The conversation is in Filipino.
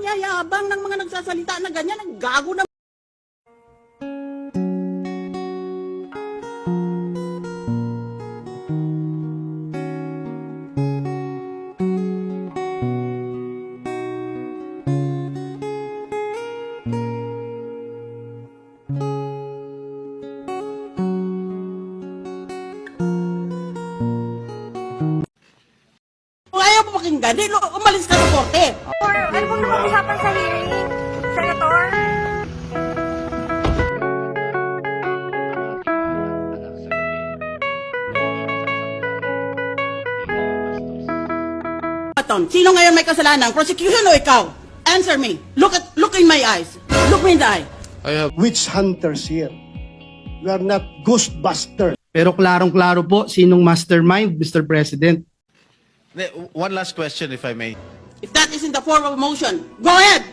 yayabang ng mga nagsasalita na ganyan, ang gago na. Kung ayaw mo pakinggan, umalis ka sa korte. Or ano bang napag-usapan sa hearing, Senator? Sino ngayon may kasalanan? Prosecution o ikaw? Answer me. Look in my eyes. Look me in the eye. I have Witch hunters here. We are not ghostbusters. Pero klarong-klaro po sinong mastermind, Mr. President. one last question, if I may. If that is in the form of a motion, go ahead.